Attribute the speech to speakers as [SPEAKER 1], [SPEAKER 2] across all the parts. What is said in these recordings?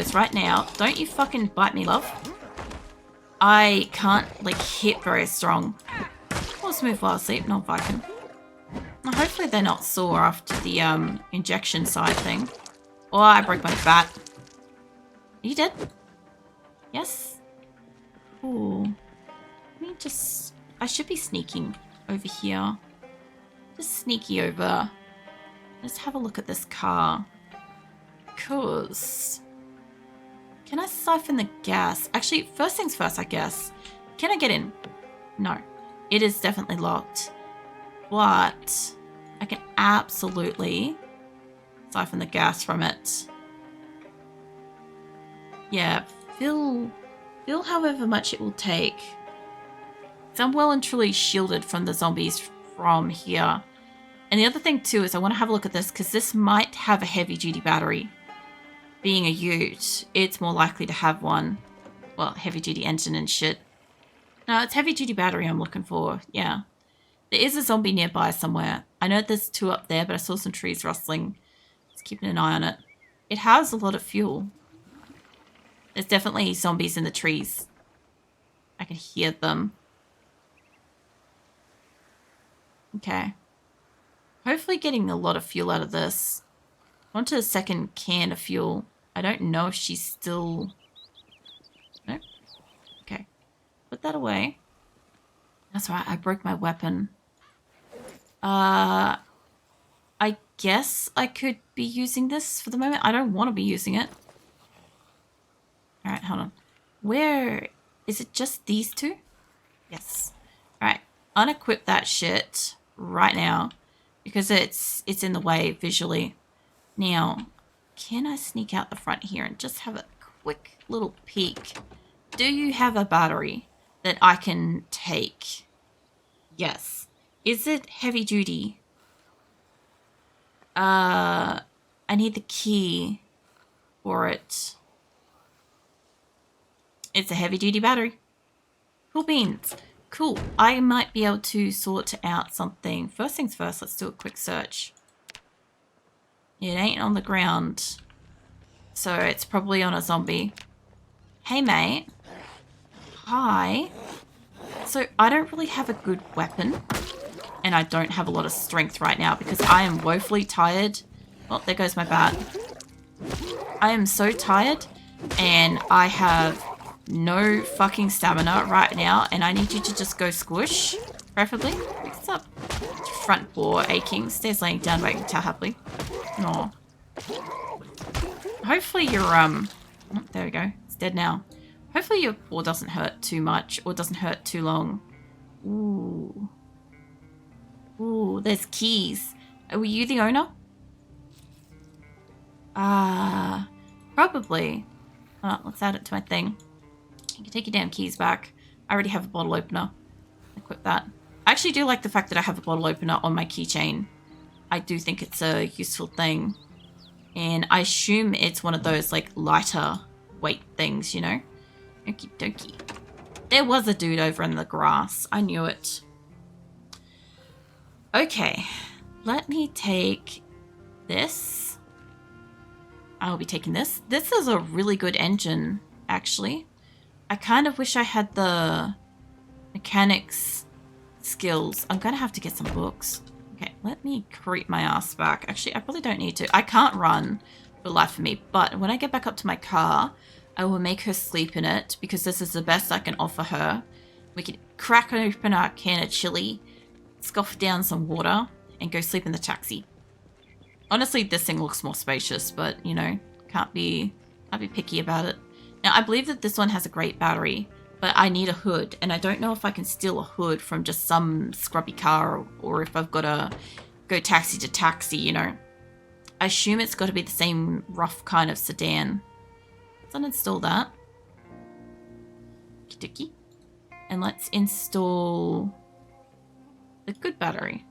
[SPEAKER 1] Because right now, don't you fucking bite me, love. I can't, like, hit very strong. Or smooth while asleep, not Viking. Well, hopefully they're not sore after the injection side thing. Oh, I broke my bat. Are you dead? Yes? Ooh. Let me just... I should be sneaking over here. Just sneaky over. Let's have a look at this car. Cause... Can I siphon the gas? Actually, first things first, I guess. Can I get in? No. It is definitely locked. But I can absolutely siphon the gas from it. Yeah, fill however much it will take. So I'm well and truly shielded from the zombies from here. And the other thing too is I want to have a look at this because this might have a heavy duty battery. Being a ute, it's more likely to have one. Well, heavy duty engine and shit. No, it's heavy duty battery I'm looking for. Yeah. There is a zombie nearby somewhere. I know there's two up there, but I saw some trees rustling. Just keeping an eye on it. It has a lot of fuel. There's definitely zombies in the trees. I can hear them. Okay. Hopefully getting a lot of fuel out of this. I wanted a second can of fuel. I don't know if she's still... No? Okay. Put that away. That's right, I broke my weapon. I guess I could be using this for the moment. I don't want to be using it. Alright, hold on. Where... Is it just these two? Yes. Alright, unequip that shit right now. Because it's in the way visually. Now, can I sneak out the front here and just have a quick little peek? Do you have a battery that I can take? Yes. Is it heavy duty? I need the key for it. It's a heavy duty battery. Cool beans. Cool. I might be able to sort out something. First things first, let's do a quick search. It ain't on the ground. So it's probably on a zombie. Hey, mate. Hi. So I don't really have a good weapon. And I don't have a lot of strength right now because I am woefully tired. Oh, there goes my bat. I am so tired and I have no fucking stamina right now and I need you to just go squish, preferably. What's up? Front paw aching. Stairs laying down, but I can tell happily. Aw. Hopefully your, oh, there we go. It's dead now. Hopefully your paw doesn't hurt too much or doesn't hurt too long. Ooh. Ooh, there's keys. Were you the owner? Probably. Oh, let's add it to my thing. You can take your damn keys back. I already have a bottle opener. Equip that. I actually do like the fact that I have a bottle opener on my keychain. I do think it's a useful thing. And I assume it's one of those, like, lighter weight things, you know? Okie dokie. There was a dude over in the grass. I knew it. Okay. Let me take this. I'll be taking this. This is a really good engine, actually. I kind of wish I had the mechanics skills. I'm going to have to get some books. Okay, let me creep my ass back. Actually, I probably don't need to. I can't run for the life of me, but when I get back up to my car, I will make her sleep in it because this is the best I can offer her. We can crack open our can of chili, scoff down some water, and go sleep in the taxi. Honestly, this thing looks more spacious, but, you know, can't be picky about it. Now, I believe that this one has a great battery, but I need a hood, and I don't know if I can steal a hood from just some scrubby car or if I've got to go taxi to taxi, you know. I assume it's got to be the same rough kind of sedan. Let's uninstall that. Okie-dokie. And let's install the good battery.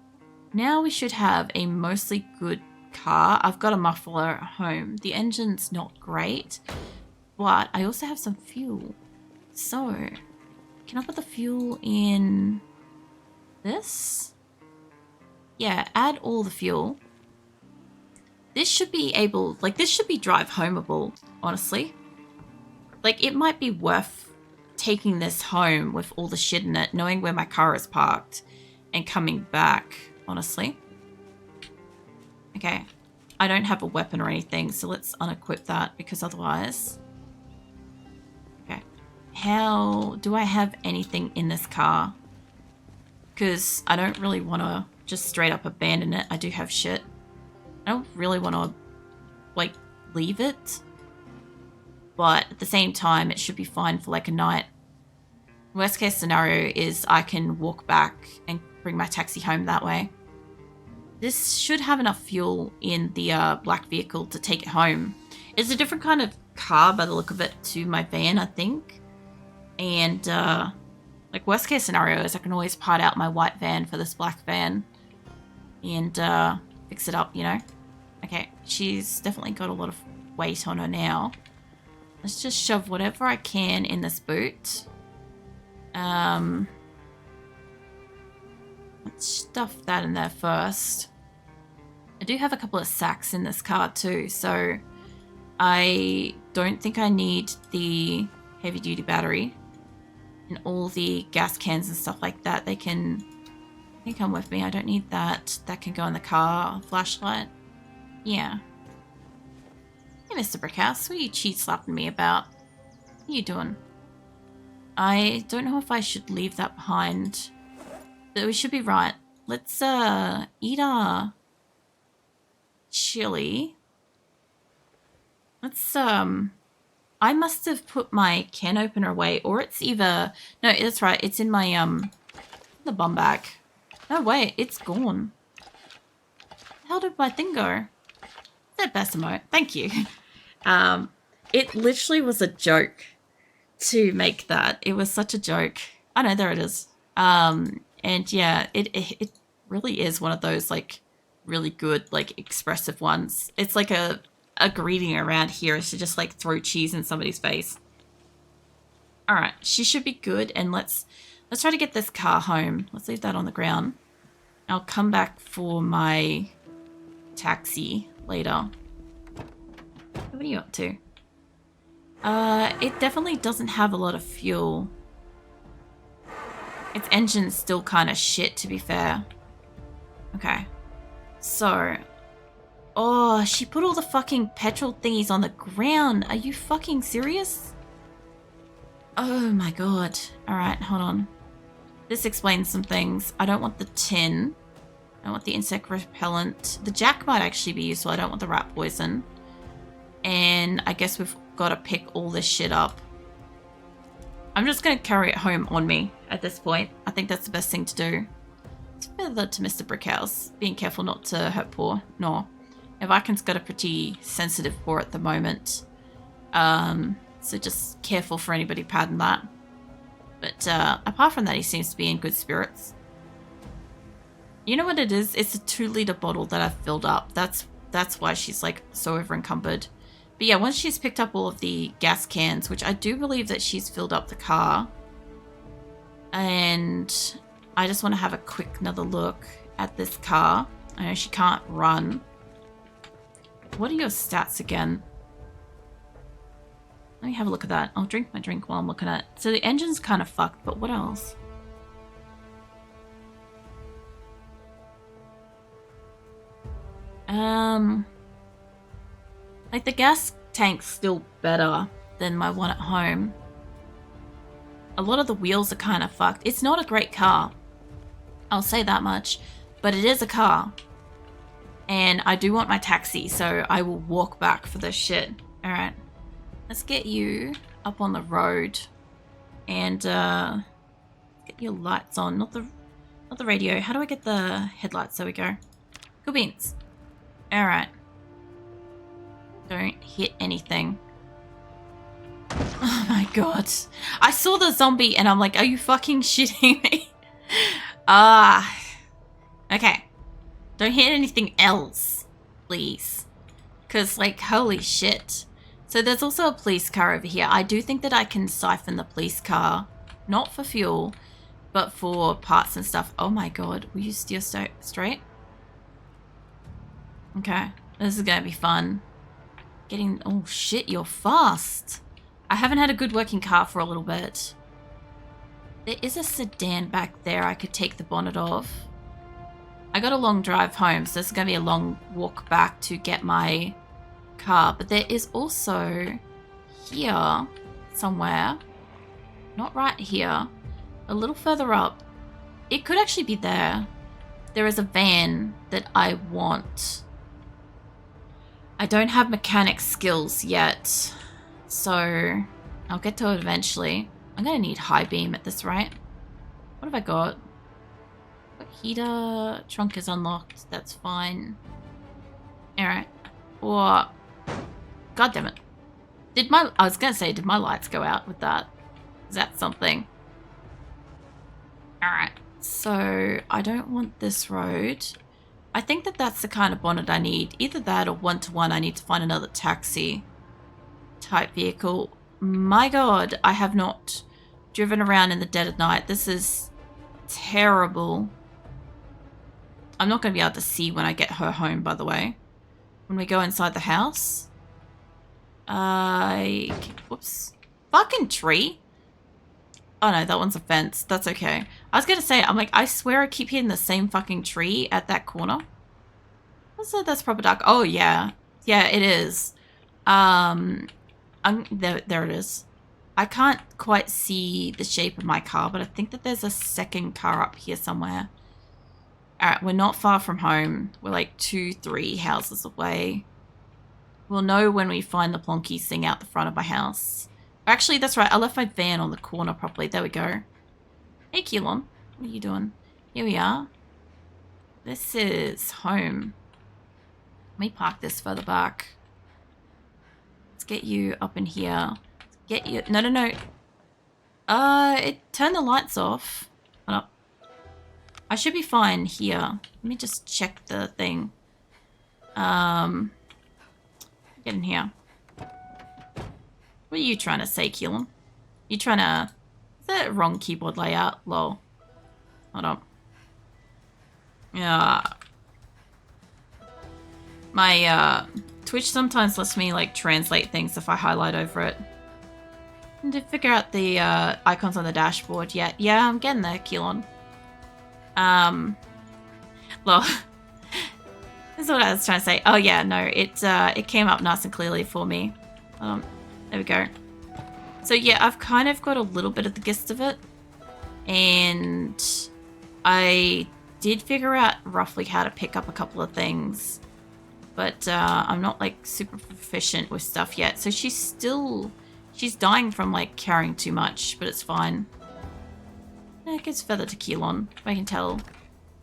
[SPEAKER 1] Now we should have a mostly good car. I've got a muffler at home. The engine's not great, but I also have some fuel. So, can I put the fuel in this? Yeah, add all the fuel. This should be able, like, this should be drive homeable, honestly. Like, it might be worth taking this home with all the shit in it, knowing where my car is parked, and coming back, honestly. Okay. I don't have a weapon or anything, so let's unequip that, because otherwise... Okay. How... Do I have anything in this car? Because I don't really want to just straight up abandon it. I do have shit. I don't really want to, like, leave it. But at the same time, it should be fine for like a night. Worst case scenario is I can walk back and bring my taxi home that way. This should have enough fuel in the black vehicle to take it home. It's a different kind of car by the look of it to my van, I think. And like worst case scenario is I can always part out my white van for this black van and fix it up, you know? Okay, she's definitely got a lot of weight on her now. Let's just shove whatever I can in this boot. Let's stuff that in there first. I do have a couple of sacks in this car too, so I don't think I need the heavy duty battery and all the gas cans and stuff like that. They can come with me. I don't need that. That can go in the car. Flashlight. Yeah. Hey, Mr. Brickhouse, what are you cheat slapping me about? What are you doing? I don't know if I should leave that behind. But we should be right. Let's eat our chili. Let's I must have put my can opener away, or it's either no, that's right, it's in my the bum bag. No wait, it's gone. How did my thing go? That best emote. Thank you. It literally was a joke to make that. It was such a joke. I know, there it is. And yeah, it really is one of those like really good, like expressive ones. It's like a greeting around here is to just like throw cheese in somebody's face. All right, she should be good. And let's try to get this car home. Let's leave that on the ground. I'll come back for my taxi later. What are you up to? It definitely doesn't have a lot of fuel. Its engine's still kind of shit, to be fair. Okay. So. Oh, she put all the fucking petrol thingies on the ground. Are you fucking serious? Oh my god. Alright, hold on. This explains some things. I don't want the tin. I want the insect repellent. The jack might actually be useful. I don't want the rat poison. And I guess we've got to pick all this shit up. I'm just going to carry it home on me at this point. I think that's the best thing to do. It's further to Mr. Brickhouse. Being careful not to hurt poor. No. Viken's got a pretty sensitive paw at the moment. So just careful for anybody patting that. But apart from that, he seems to be in good spirits. You know what it is? It's a 2-liter bottle that I've filled up. That's why she's like so over encumbered. But yeah, once she's picked up all of the gas cans, which I do believe that she's filled up the car. And I just want to have a quick another look at this car. I know she can't run. What are your stats again? Let me have a look at that. I'll drink my drink while I'm looking at it. So the engine's kind of fucked, but what else? Like the gas tank's still better than my one at home. A lot of the wheels are kind of fucked. It's not a great car. I'll say that much. But it is a car. And I do want my taxi, so I will walk back for this shit. Alright. Let's get you up on the road. And get your lights on. Not the radio. How do I get the headlights? There we go. Cool beans. Alright. Don't hit anything. Oh my god. I saw the zombie and I'm like, are you fucking shitting me? Okay. Don't hit anything else, please. Because, like, holy shit. So there's also a police car over here. I do think that I can siphon the police car. Not for fuel, but for parts and stuff. Oh my god. Will you steer straight? Okay. This is going to be fun. Oh shit, you're fast. I haven't had a good working car for a little bit. There is a sedan back there I could take the bonnet off. I got a long drive home, so it's going to be a long walk back to get my car. But there is also here somewhere, not right here, a little further up. It could actually be there. There is a van that I want. I don't have mechanic skills yet, so I'll get to it eventually. I'm going to need high beam at this rate. What have I got? Heater, trunk is unlocked, that's fine. Alright. Or, god damn it. I was gonna say, did my lights go out with that? Is that something? Alright, so I don't want this road. I think that that's the kind of bonnet I need. Either that or one-to-one I need to find another taxi type vehicle. My god, I have not driven around in the dead of night. This is terrible. I'm not going to be able to see when I get her home, by the way. When we go inside the house. Whoops. Fucking tree. Oh no, that one's a fence. That's okay. I was going to say, I'm like, I swear I keep hitting the same fucking tree at that corner. That's proper dark. Oh yeah. Yeah, it is. There it is. I can't quite see the shape of my car, but I think that there's a second car up here somewhere. Alright, we're not far from home. We're like 2-3 houses away. We'll know when we find the plonkies thing out the front of my house. Actually, that's right. I left my van on the corner properly. There we go. Hey, Keelan. What are you doing? Here we are. This is home. Let me park this further back. Let's get you up in here. Get you... No. It turned the lights off. Hold up. I should be fine here. Let me just check the thing. Get in here. What are you trying to say, Keelan? You trying to... Is that wrong keyboard layout? Lol. Hold on. Yeah. My, Twitch sometimes lets me, like, translate things if I highlight over it. And to figure out the, icons on the dashboard yet. Yeah, I'm getting there, Keelan. Well, this is what I was trying to say. Oh yeah, no, it came up nice and clearly for me. There we go. So yeah, I've kind of got a little bit of the gist of it, and I did figure out roughly how to pick up a couple of things, but I'm not like super proficient with stuff yet. So she's dying from like carrying too much, but it's fine. It gets further to Keelan, if I can tell.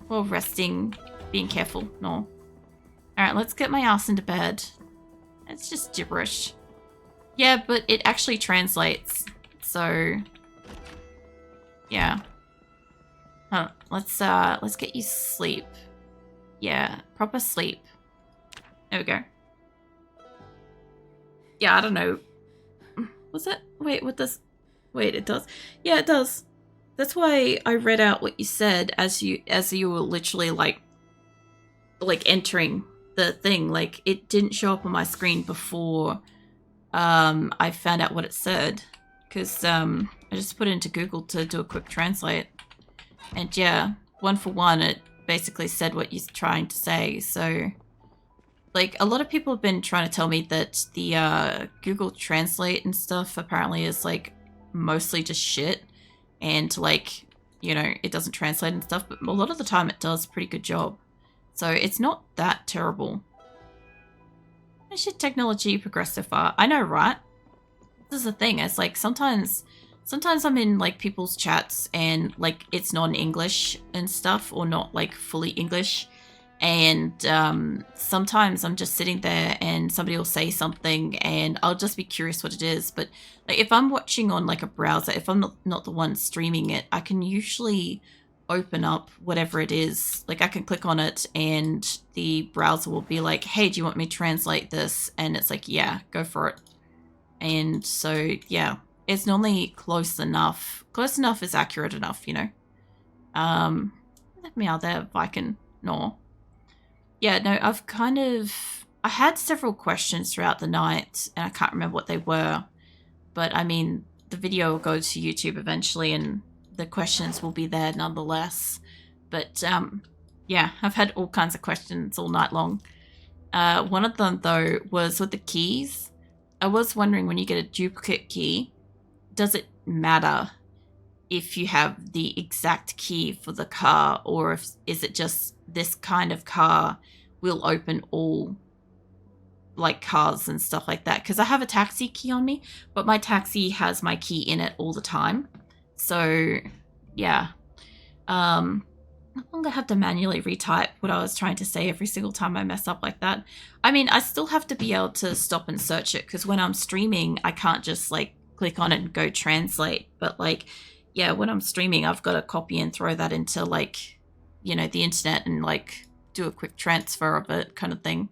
[SPEAKER 1] While resting, being careful. No. Alright, let's get my ass into bed. It's just gibberish. Yeah, but it actually translates. So, yeah. Huh, let's get you sleep. Yeah, proper sleep. There we go. Yeah, I don't know. Was it? Wait, what does... Wait, it does? Yeah, it does. That's why I read out what you said as you were literally like entering the thing. Like, it didn't show up on my screen before I found out what it said, because I just put it into Google to do a quick translate, and yeah, one for one, it basically said what you're trying to say. So, like, a lot of people have been trying to tell me that the Google Translate and stuff apparently is like mostly just shit. And, like, you know, it doesn't translate and stuff, but a lot of the time it does a pretty good job. So it's not that terrible. How should technology progress so far? I know, right? This is the thing. It's like sometimes I'm in, like, people's chats and, like, it's not in English and stuff, or not, like, fully English. And sometimes I'm just sitting there and somebody will say something and I'll just be curious what it is. But like, if I'm watching on like a browser, if I'm not the one streaming it, I can usually open up whatever it is. Like, I can click on it and the browser will be like, hey, do you want me to translate this? And it's like, yeah, go for it. And so, yeah, it's normally close enough. Close enough is accurate enough, you know. Let me out there if I can. No. Yeah, no, I had several questions throughout the night, and I can't remember what they were. But I mean, the video will go to YouTube eventually and the questions will be there nonetheless. But yeah, I've had all kinds of questions all night long. One of them, though, was with the keys. I was wondering, when you get a duplicate key, does it matter if you have the exact key for the car, or is it just this kind of car will open all like cars and stuff like that? Because I have a taxi key on me, but my taxi has my key in it all the time. So yeah, no longer have to manually retype what I was trying to say every single time I mess up like that. I mean, I still have to be able to stop and search it, because when I'm streaming, I can't just like click on it and go translate. But like, yeah, when I'm streaming, I've got to copy and throw that into like, you know, the internet and like do a quick transfer of it kind of thing.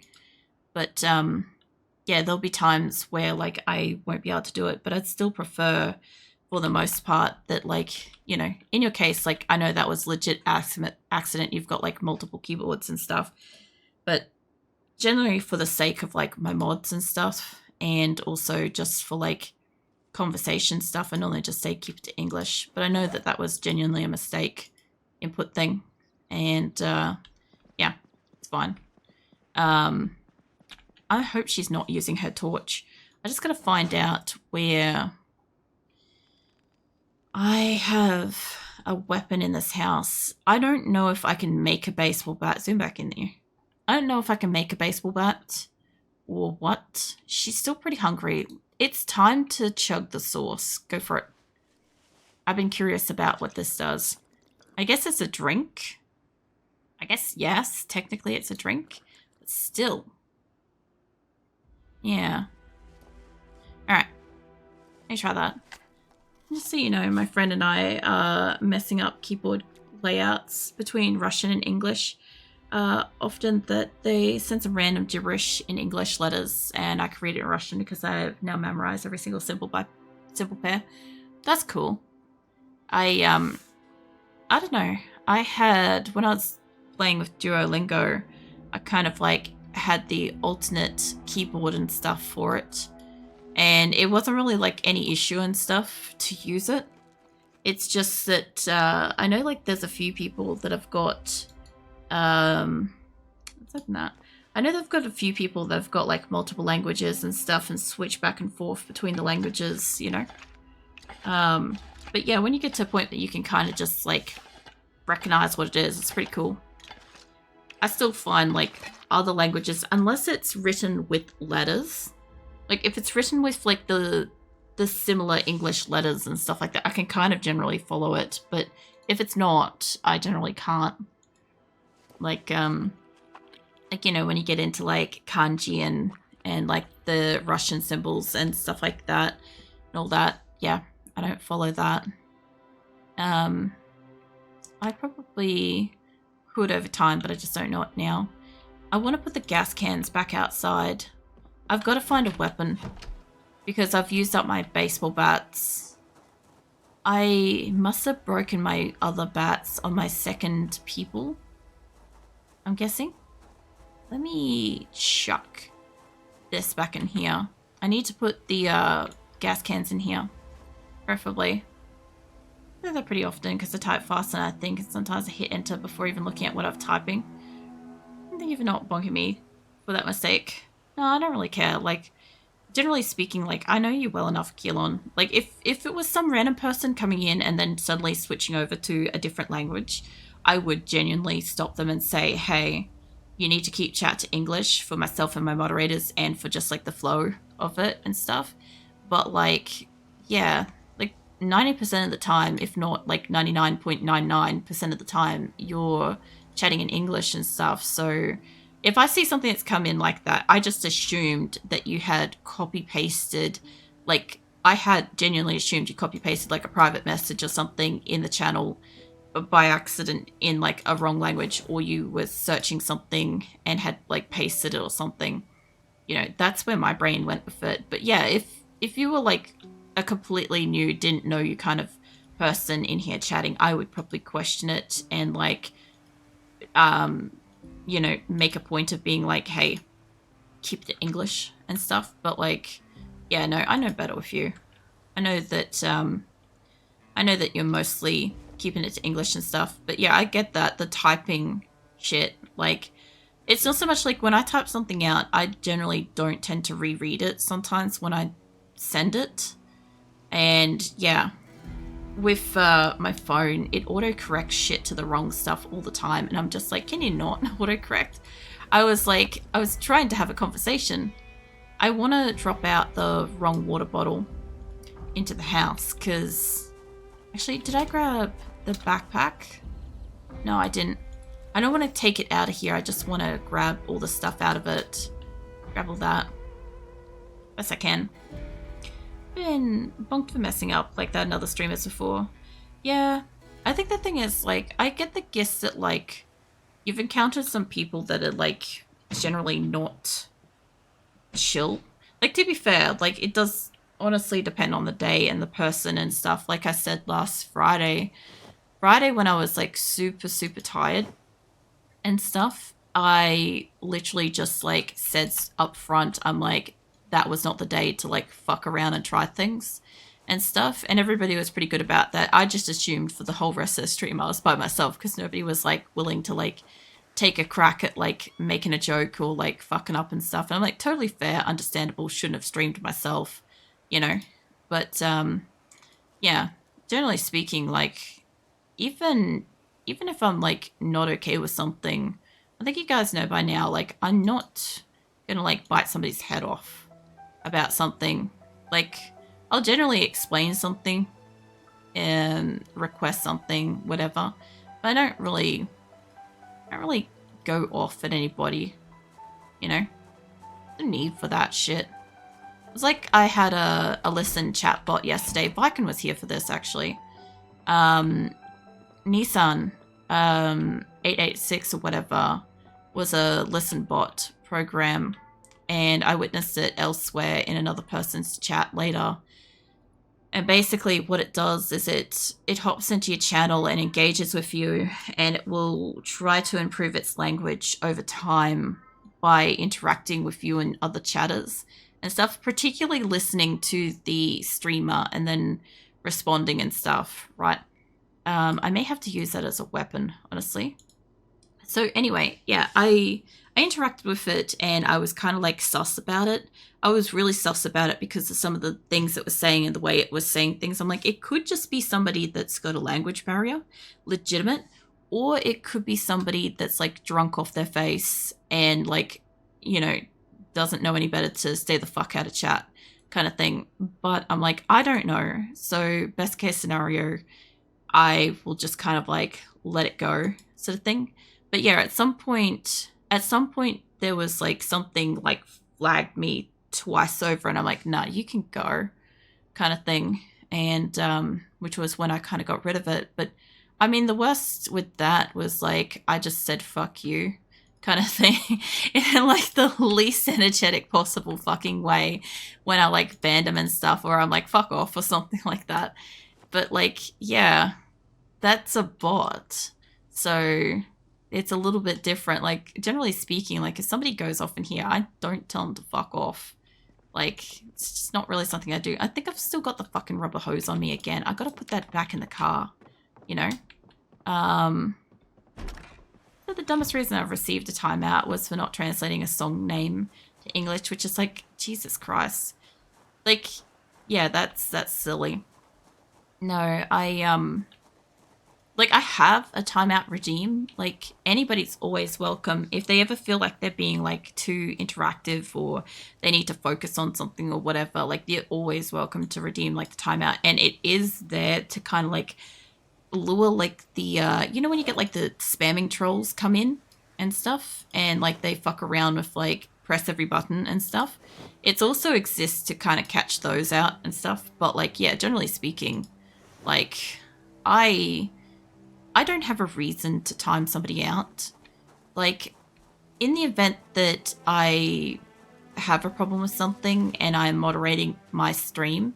[SPEAKER 1] But yeah, there'll be times where like I won't be able to do it, but I'd still prefer, for the most part, that like, you know, in your case, like I know that was legit accident. You've got like multiple keyboards and stuff, but generally for the sake of like my mods and stuff, and also just for like conversation stuff, I normally just say keep it to English. But I know that that was genuinely a mistake input thing, and yeah, it's fine. I hope she's not using her torch. I just gotta find out where I have a weapon in this house. I don't know if I can make a baseball bat. Zoom back in there. I don't know if I can make a baseball bat or what. She's still pretty hungry. It's time to chug the sauce. Go for it. I've been curious about what this does. I guess it's a drink. I guess, yes, technically it's a drink. But still. Yeah. Alright. Let me try that. Just so you know, my friend and I are messing up keyboard layouts between Russian and English. Often that they send some random gibberish in English letters, and I can read it in Russian because I've now memorized every single symbol pair. That's cool. I don't know. I had, when I was playing with Duolingo, I kind of like had the alternate keyboard and stuff for it. And it wasn't really like any issue and stuff to use it. It's just that I know like there's a few people that have got let's open that. I know they've got a few people that have got like multiple languages and stuff and switch back and forth between the languages, you know. But yeah, when you get to a point that you can kind of just like recognize what it is, it's pretty cool. I still find like other languages, unless it's written with letters, like if it's written with like the similar English letters and stuff like that, I can kind of generally follow it. But if it's not, I generally can't. Like you know, when you get into like kanji and like the Russian symbols and stuff like that and all that, yeah, I don't follow that. I probably could over time, but I just don't know it now. I want to put the gas cans back outside. I've got to find a weapon because I've used up my baseball bats. I must have broken my other bats on my second people, I'm guessing. Let me chuck this back in here. I need to put the gas cans in here, preferably. I do that pretty often because I type fast and I think, and sometimes I hit enter before even looking at what I'm typing. Thank you for not bonking me for that mistake. No, I don't really care. Like, generally speaking, like, I know you well enough, Keelon. Like, if it was some random person coming in and then suddenly switching over to a different language, I would genuinely stop them and say, hey, you need to keep chat to English for myself and my moderators and for just, like, the flow of it and stuff. But, like, yeah, like, 90% of the time, if not, like, 99.99% of the time, you're chatting in English and stuff. So if I see something that's come in like that, I just assumed that you had copy-pasted, like, I had genuinely assumed you copy-pasted, like, a private message or something in the channel by accident in, like, a wrong language, or you were searching something and had, like, pasted it or something. You know, that's where my brain went with it. But yeah, if you were, like, a completely new, didn't know you kind of person in here chatting, I would probably question it and, like, you know, make a point of being like, hey, keep the English and stuff. But like, yeah, no, I know better with you. I know that you're mostly keeping it to English and stuff, but yeah, I get that, the typing shit, like, it's not so much like when I type something out, I generally don't tend to reread it sometimes when I send it. And yeah, with my phone, it autocorrects shit to the wrong stuff all the time, and I'm just like, can you not autocorrect? I was trying to have a conversation. I want to drop out the wrong water bottle into the house, because... Actually, did I grab the backpack? No, I didn't. I don't want to take it out of here. I just want to grab all the stuff out of it. Grab all that. Best I can. Been bonked for messing up like that in other streamers before. Yeah, I think the thing is, like, I get the guess that, like, you've encountered some people that are, like, generally not chill. Like, to be fair, like, it does honestly depend on the day and the person and stuff. Like I said last Friday when I was, like, super, super tired and stuff, I literally just, like, said up front, I'm like, that was not the day to, like, fuck around and try things and stuff. And everybody was pretty good about that. I just assumed for the whole rest of the stream I was by myself, because nobody was, like, willing to, like, take a crack at, like, making a joke or, like, fucking up and stuff. And I'm like, totally fair, understandable, shouldn't have streamed myself, you know. But yeah, generally speaking, like, even if I'm, like, not okay with something, I think you guys know by now, like, I'm not gonna, like, bite somebody's head off about something. Like, I'll generally explain something and request something, whatever, but I don't really go off at anybody, you know. No need for that shit. It was like I had a listen chat bot yesterday. Viken was here for this, actually. Nissan 886 or whatever was a listen bot program, and I witnessed it elsewhere in another person's chat later. And basically what it does is it hops into your channel and engages with you, and it will try to improve its language over time by interacting with you and other chatters and stuff, particularly listening to the streamer and then responding and stuff, right? I may have to use that as a weapon, honestly. So anyway, yeah, I interacted with it, and I was kind of, like, sus about it. I was really sus about it because of some of the things it was saying and the way it was saying things. I'm like, it could just be somebody that's got a language barrier, legitimate, or it could be somebody that's, like, drunk off their face and, like, you know, doesn't know any better to stay the fuck out of chat kind of thing. But I'm like, I don't know. So best case scenario, I will just kind of, like, let it go sort of thing. But yeah, at some point there was, like, something, like, flagged me twice over, and I'm like, nah, you can go kind of thing. And which was when I kind of got rid of it. But I mean, the worst with that was, like, I just said fuck you kind of thing in, like, the least energetic possible fucking way when I, like, banned him and stuff, or I'm like, fuck off or something like that. But, like, yeah, that's a bot, so it's a little bit different. Like, generally speaking, like, if somebody goes off in here, I don't tell them to fuck off. Like, it's just not really something I do. I think I've still got the fucking rubber hose on me again. I gotta put that back in the car, you know? So the dumbest reason I've received a timeout was for not translating a song name to English, which is like, Jesus Christ. Like, yeah, that's silly. No, like, I have a timeout regime. Like, anybody's always welcome. If they ever feel like they're being, like, too interactive or they need to focus on something or whatever, like, they're always welcome to redeem, like, the timeout. And it is there to kind of, like, lure, like, the, you know when you get, like, the spamming trolls come in and stuff, and, like, they fuck around with, like, press every button and stuff. It also exists to kind of catch those out and stuff. But, like, yeah, generally speaking, like, I don't have a reason to time somebody out. Like, in the event that I have a problem with something and I'm moderating my stream,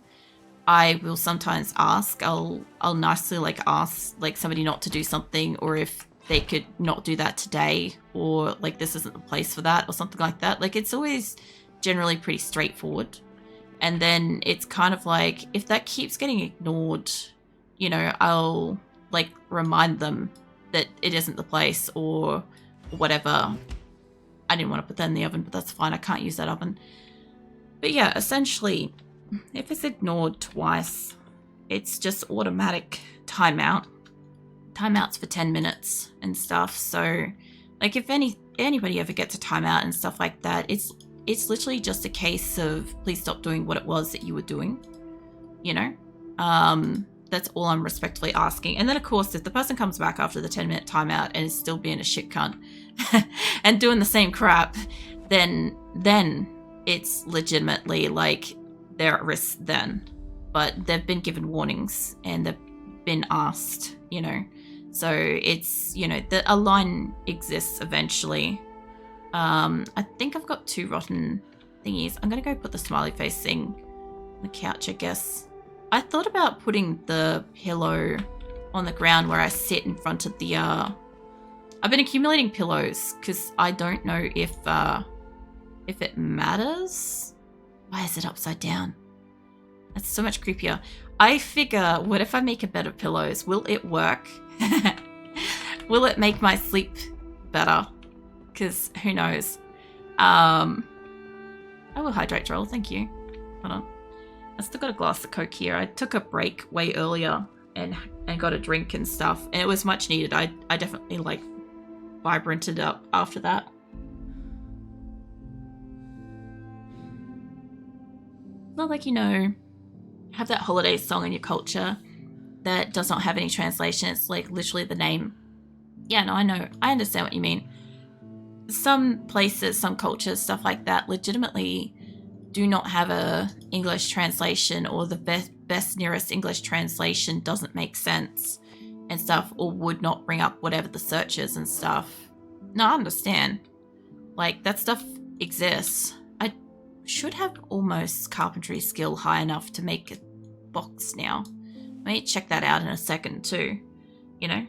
[SPEAKER 1] I will sometimes ask, I'll nicely, like, ask, like, somebody not to do something, or if they could not do that today, or, like, this isn't the place for that, or something like that. Like, it's always generally pretty straightforward. And then it's kind of like, if that keeps getting ignored, you know, I'll like remind them that it isn't the place or whatever. I didn't want to put that in the oven, but that's fine. I can't use that oven. But yeah, essentially, if it's ignored twice, it's just automatic timeout. Timeouts for 10 minutes and stuff. So like if anybody ever gets a timeout and stuff like that, it's literally just a case of please stop doing what it was that you were doing, you know? That's all I'm respectfully asking. And then of course, if the person comes back after the 10-minute timeout and is still being a shit cunt and doing the same crap, then it's legitimately like they're at risk then. But they've been given warnings and they've been asked, you know. So it's, you know, a line exists eventually. I think I've got 2 rotten thingies. I'm going to go put the smiley face thing on the couch, I guess. I thought about putting the pillow on the ground where I sit in front of the... I've been accumulating pillows because I don't know if it matters. Why is it upside down? That's so much creepier. I figure, what if I make a bed of pillows? Will it work? Will it make my sleep better? Because who knows? I will hydrate, Joel. Thank you. Hold on. I still got a glass of Coke here. I took a break way earlier and got a drink and stuff. And it was much needed. I definitely like vibranted up after that. Not like, you know, have that holiday song in your culture that does not have any translation. It's like literally the name. Yeah, no, I know. I understand what you mean. Some places, some cultures, stuff like that legitimately do not have a English translation, or the best nearest English translation doesn't make sense and stuff, or would not bring up whatever the search is and stuff. No, I understand. Like, that stuff exists. I should have almost carpentry skill high enough to make a box now. I may check that out in a second too, you know.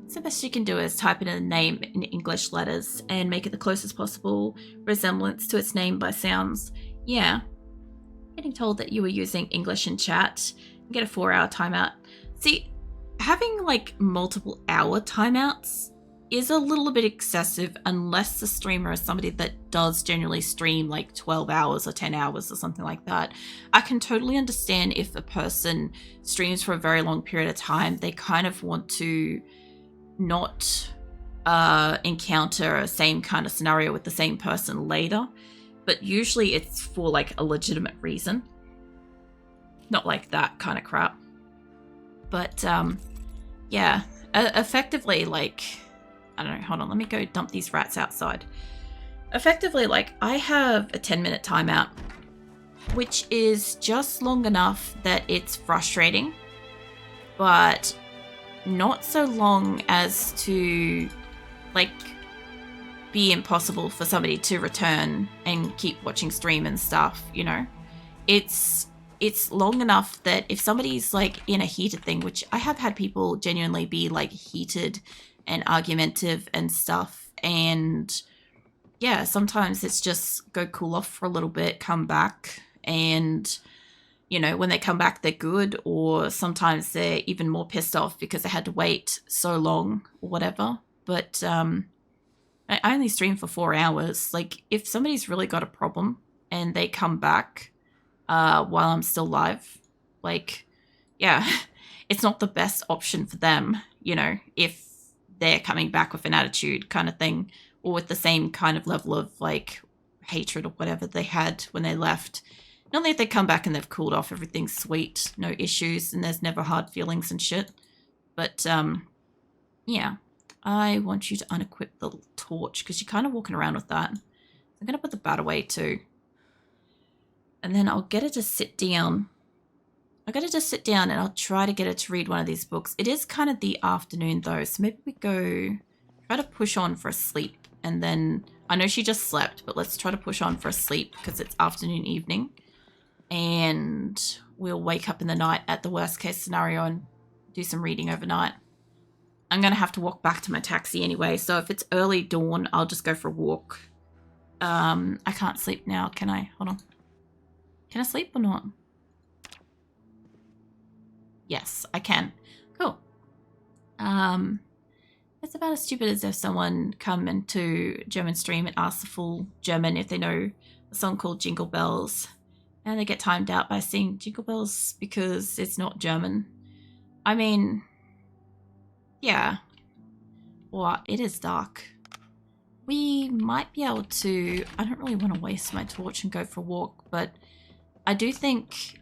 [SPEAKER 1] So the best you can do is type in a name in English letters and make it the closest possible resemblance to its name by sounds. Yeah. Getting told that you were using English in chat. Get a 4-hour timeout. See, having like multiple hour timeouts is a little bit excessive unless the streamer is somebody that does generally stream like 12 hours or 10 hours or something like that. I can totally understand if a person streams for a very long period of time, they kind of want to not encounter a same kind of scenario with the same person later, but usually it's for like a legitimate reason, not like that kind of crap. But yeah, effectively, like, I don't know, hold on, let me go dump these rats outside. Effectively, like, I have a 10-minute timeout, which is just long enough that it's frustrating, but not so long as to, like, be impossible for somebody to return and keep watching stream and stuff, you know? It's long enough that if somebody's, like, in a heated thing, which I have had people genuinely be, like, heated and argumentative and stuff, and yeah, sometimes it's just go cool off for a little bit, come back, and you know, when they come back, they're good, or sometimes they're even more pissed off because they had to wait so long or whatever. But I only stream for 4 hours. Like, if somebody's really got a problem and they come back while I'm still live, like, yeah, it's not the best option for them, you know, if they're coming back with an attitude kind of thing, or with the same kind of level of, like, hatred or whatever they had when they left. Not only if they come back and they've cooled off, everything's sweet, no issues, and there's never hard feelings and shit. But, yeah. I want you to unequip the torch, because you're kind of walking around with that. I'm going to put the bat away too. And then I'll get her to sit down. I'll get her to sit down and I'll try to get her to read one of these books. It is kind of the afternoon though, so maybe we go try to push on for a sleep. And then, I know she just slept, but let's try to push on for a sleep because it's afternoon, evening. And we'll wake up in the night at the worst case scenario and do some reading overnight. I'm going to have to walk back to my taxi anyway, so if it's early dawn, I'll just go for a walk. I can't sleep now, can I? Hold on. Can I sleep or not? Yes, I can. Cool. It's about as stupid as if someone come into German stream and asks the full German if they know a song called Jingle Bells, and they get timed out by singing Jingle Bells because it's not German. I mean, yeah. Well, it is dark. We might be able to... I don't really want to waste my torch and go for a walk, but I do think